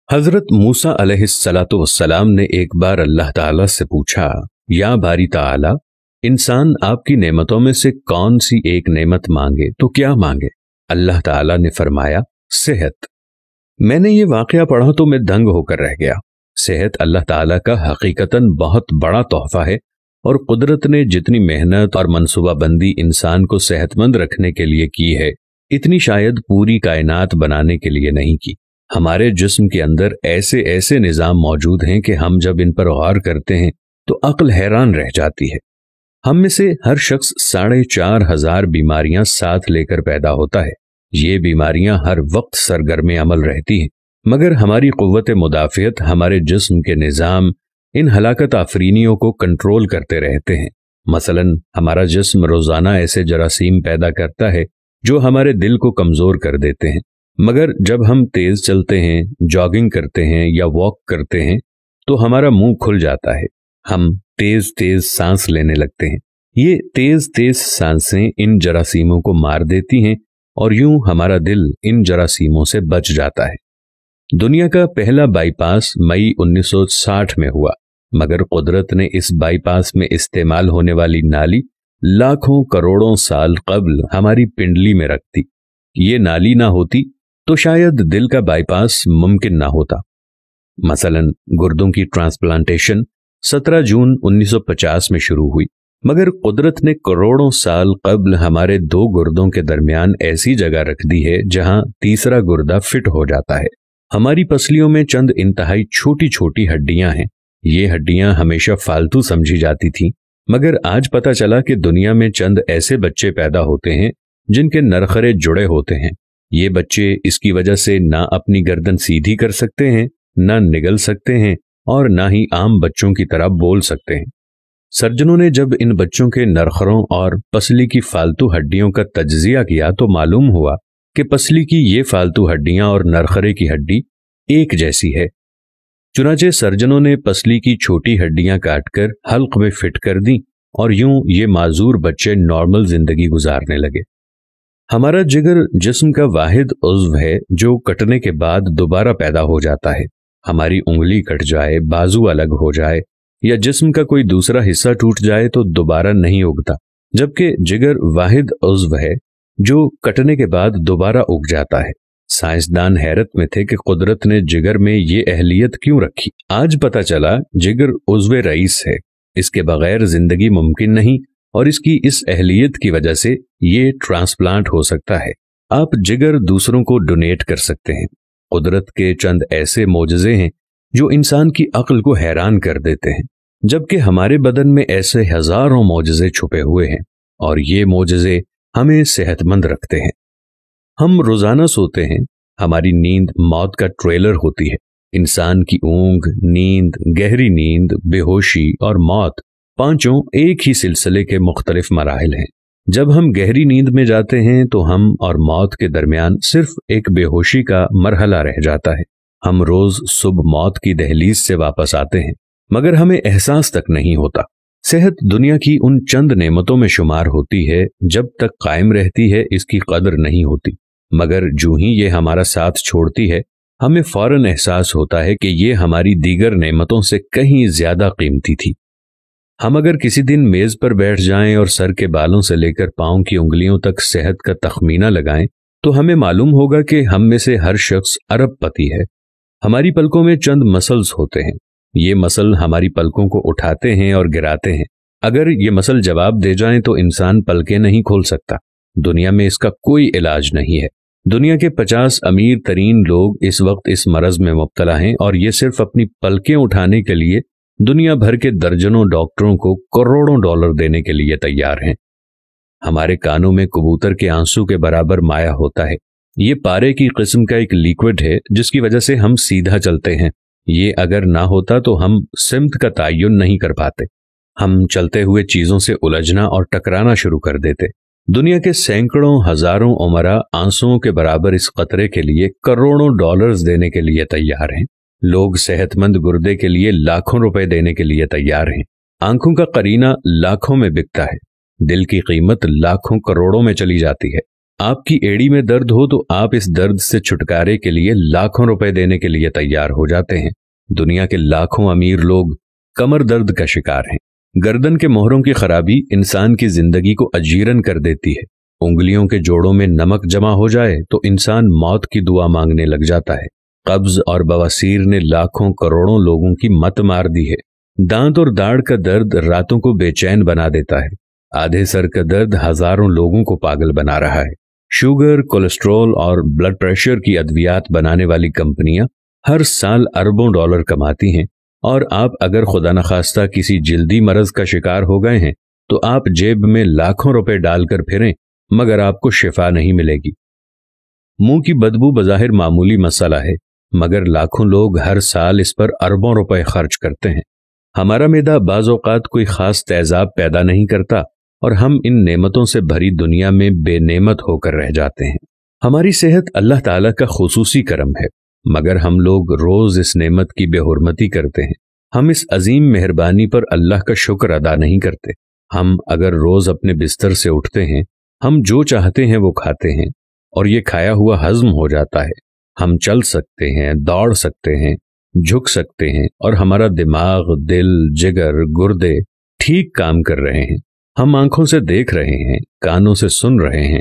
हजरत मूसा अलैहिस्सलातु वस्सलाम ने एक बार अल्लाह ताला से पूछा, या बारी ताला, इंसान आपकी नेमतों में से कौन सी एक नेमत मांगे तो क्या मांगे? अल्लाह ताला ने फरमाया, सेहत। मैंने ये वाकया पढ़ा तो मैं दंग होकर रह गया। सेहत अल्लाह ताला का हकीकतन बहुत बड़ा तोहफा है और कुदरत ने जितनी मेहनत और मनसूबाबंदी इंसान को सेहतमंद रखने के लिए की है, इतनी शायद पूरी कायनात बनाने के लिए नहीं की। हमारे जिस्म के अंदर ऐसे ऐसे निज़ाम मौजूद हैं कि हम जब इन पर गौर करते हैं तो अक्ल हैरान रह जाती है। हम में से हर शख्स 4,500 बीमारियां साथ लेकर पैदा होता है। ये बीमारियां हर वक्त सरगर्म अमल रहती हैं, मगर हमारी कुव्वत मुदाफ़ियत, हमारे जिस्म के निज़ाम इन हलाकत आफरीनियों को कंट्रोल करते रहते हैं। मसलन हमारा जिस्म रोज़ाना ऐसे जरासीम पैदा करता है जो हमारे दिल को कमज़ोर कर देते हैं, मगर जब हम तेज चलते हैं, जॉगिंग करते हैं या वॉक करते हैं तो हमारा मुंह खुल जाता है। हम तेज तेज सांस लेने लगते हैं। ये तेज तेज सांसें इन जरासीमों को मार देती हैं और यूं हमारा दिल इन जरासीमों से बच जाता है। दुनिया का पहला बाईपास मई 1960 में हुआ, मगर कुदरत ने इस बाईपास में इस्तेमाल होने वाली नाली लाखों करोड़ों साल कबल हमारी पिंडली में रख दी। ये नाली ना होती तो शायद दिल का बाईपास मुमकिन ना होता। मसलन गुर्दों की ट्रांसप्लांटेशन 17 जून 1950 में शुरू हुई, मगर कुदरत ने करोड़ों साल कबल हमारे 2 गुर्दों के दरमियान ऐसी जगह रख दी है जहां तीसरा गुर्दा फिट हो जाता है। हमारी पसलियों में चंद इंतहाई छोटी छोटी हड्डियां हैं। ये हड्डियां हमेशा फालतू समझी जाती थीं, मगर आज पता चला कि दुनिया में चंद ऐसे बच्चे पैदा होते हैं जिनके नरखरे जुड़े होते हैं। ये बच्चे इसकी वजह से ना अपनी गर्दन सीधी कर सकते हैं, ना निगल सकते हैं और ना ही आम बच्चों की तरह बोल सकते हैं। सर्जनों ने जब इन बच्चों के नरखरों और पसली की फालतू हड्डियों का तज्जिया किया तो मालूम हुआ कि पसली की ये फालतू हड्डियां और नरखरे की हड्डी एक जैसी है। चुनाचे सर्जनों ने पसली की छोटी हड्डियां काटकर हल्क में फिट कर दी और यूं ये माजूर बच्चे नॉर्मल जिंदगी गुजारने लगे। हमारा जिगर जिस्म का वाहिद उज़्व है जो कटने के बाद दोबारा पैदा हो जाता है। हमारी उंगली कट जाए, बाजू अलग हो जाए या जिस्म का कोई दूसरा हिस्सा टूट जाए तो दोबारा नहीं उगता, जबकि जिगर वाहिद उज़्व है जो कटने के बाद दोबारा उग जाता है। साइंसदान हैरत में थे कि कुदरत ने जिगर में ये अहलियत क्यों रखी। आज पता चला जिगर उज़्व रईस है, इसके बगैर जिंदगी मुमकिन नहीं और इसकी इस अहलियत की वजह से ये ट्रांसप्लांट हो सकता है। आप जिगर दूसरों को डोनेट कर सकते हैं। कुदरत के चंद ऐसे मोजज़े हैं जो इंसान की अक्ल को हैरान कर देते हैं, जबकि हमारे बदन में ऐसे हजारों मोजज़े छुपे हुए हैं और ये मोजज़े हमें सेहतमंद रखते हैं। हम रोजाना सोते हैं, हमारी नींद मौत का ट्रेलर होती है। इंसान की ऊंघ, नींद, गहरी नींद, बेहोशी और मौत पांचों एक ही सिलसिले के मुख्तलिफ मराहिल हैं। जब हम गहरी नींद में जाते हैं तो हम और मौत के दरमियान सिर्फ एक बेहोशी का मरहला रह जाता है। हम रोज सुबह मौत की दहलीज से वापस आते हैं, मगर हमें एहसास तक नहीं होता। सेहत दुनिया की उन चंद नेमतों में शुमार होती है, जब तक कायम रहती है इसकी कदर नहीं होती, मगर जो ही ये हमारा साथ छोड़ती है हमें फौरन एहसास होता है कि ये हमारी दीगर नेमतों से कहीं ज्यादा कीमती थी। हम अगर किसी दिन मेज पर बैठ जाएं और सर के बालों से लेकर पांव की उंगलियों तक सेहत का तखमीना लगाएं तो हमें मालूम होगा कि हम में से हर शख्स अरबपति है। हमारी पलकों में चंद मसल्स होते हैं। ये मसल हमारी पलकों को उठाते हैं और गिराते हैं। अगर ये मसल जवाब दे जाएं तो इंसान पलकें नहीं खोल सकता। दुनिया में इसका कोई इलाज नहीं है। दुनिया के 50 अमीर तरीन लोग इस वक्त इस मरज में मुब्तला हैं और ये सिर्फ अपनी पलकें उठाने के लिए दुनिया भर के दर्जनों डॉक्टरों को करोड़ों डॉलर देने के लिए तैयार हैं। हमारे कानों में कबूतर के आंसू के बराबर माया होता है। ये पारे की किस्म का एक लिक्विड है जिसकी वजह से हम सीधा चलते हैं। ये अगर ना होता तो हम सिमत का तयन नहीं कर पाते। हम चलते हुए चीजों से उलझना और टकराना शुरू कर देते। दुनिया के सैकड़ों हजारों उमरा आंसुओं के बराबर इस कतरे के लिए करोड़ों डॉलर्स देने के लिए तैयार हैं। लोग सेहतमंद गुर्दे के लिए लाखों रुपए देने के लिए तैयार हैं। आंखों का करीना लाखों में बिकता है। दिल की कीमत लाखों करोड़ों में चली जाती है। آپ کی ایڑی میں درد ہو تو آپ اس درد سے چھٹکارے کے لیے لاکھوں روپے دینے کے لیے تیار ہو جاتے ہیں۔ دنیا کے لاکھوں امیر لوگ کمر درد کا شکار ہیں۔ گردن کے موہروں کی خرابی انسان کی زندگی کو اجیرن کر دیتی ہے۔ انگلیوں کے جوڑوں میں نمک جمع ہو جائے تو انسان موت کی دعا مانگنے لگ جاتا ہے۔ قبض اور بواسیر نے لاکھوں کروڑوں لوگوں کی مت مار دی ہے۔ دانت اور داڑھ کا درد راتوں کو بے چین بنا دیتا ہے۔ آدھے سر کا درد ہزاروں لوگوں کو پاگل بنا رہا ہے۔ شوگر، کولیسٹرول اور بلڈ پریشر کی ادویات بنانے والی کمپنیاں ہر سال اربوں ڈالر کماتی ہیں، اور آپ اگر خدا نخواستہ کسی جلدی مرض کا شکار ہو گئے ہیں تو آپ جیب میں لاکھوں روپے ڈال کر پھریں مگر آپ کو شفا نہیں ملے گی۔ منہ کی بدبو بظاہر معمولی مسئلہ ہے، مگر لاکھوں لوگ ہر سال اس پر اربوں روپے خرچ کرتے ہیں۔ ہمارا معدہ بعض اوقات کوئی خاص تیزاب پیدا نہیں کرتا اور ہم ان نعمتوں سے بھری دنیا میں بے نعمت ہو کر رہ جاتے ہیں۔ ہماری صحت اللہ تعالیٰ کا خصوصی کرم ہے، مگر ہم لوگ روز اس نعمت کی بے حرمتی کرتے ہیں۔ ہم اس عظیم مہربانی پر اللہ کا شکر ادا نہیں کرتے۔ ہم اگر روز اپنے بستر سے اٹھتے ہیں، ہم جو چاہتے ہیں وہ کھاتے ہیں اور یہ کھایا ہوا ہضم ہو جاتا ہے۔ ہم چل سکتے ہیں، دوڑ سکتے ہیں، جھک سکتے ہیں، اور ہمارا دماغ، دل، جگر، گردے ٹھیک کام کر رہے ہیں۔ ہم آنکھوں سے دیکھ رہے ہیں، کانوں سے سن رہے ہیں،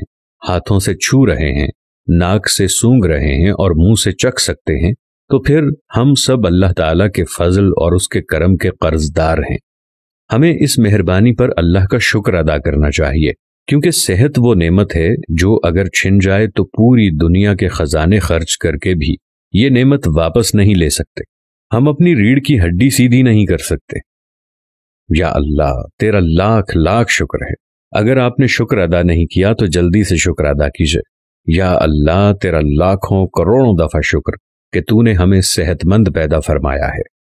ہاتھوں سے چھو رہے ہیں، ناک سے سونگھ رہے ہیں اور منہ سے چکھ سکتے ہیں، تو پھر ہم سب اللہ تعالیٰ کے فضل اور اس کے کرم کے قرض دار ہیں۔ ہمیں اس مہربانی پر اللہ کا شکر ادا کرنا چاہیے، کیونکہ صحت وہ نعمت ہے جو اگر چھن جائے تو پوری دنیا کے خزانے خرچ کر کے بھی یہ نعمت واپس نہیں لے سکتے۔ ہم اپنی ریڑھ کی ہڈی سیدھی نہیں کر سکتے۔ یا اللہ، تیرا لاکھ لاکھ شکر ہے۔ اگر آپ نے شکر ادا نہیں کیا تو جلدی سے شکر ادا کیجئے۔ یا اللہ، تیرا لاکھوں کروڑوں دفعہ شکر کہ تو نے ہمیں صحت مند پیدا فرمایا ہے۔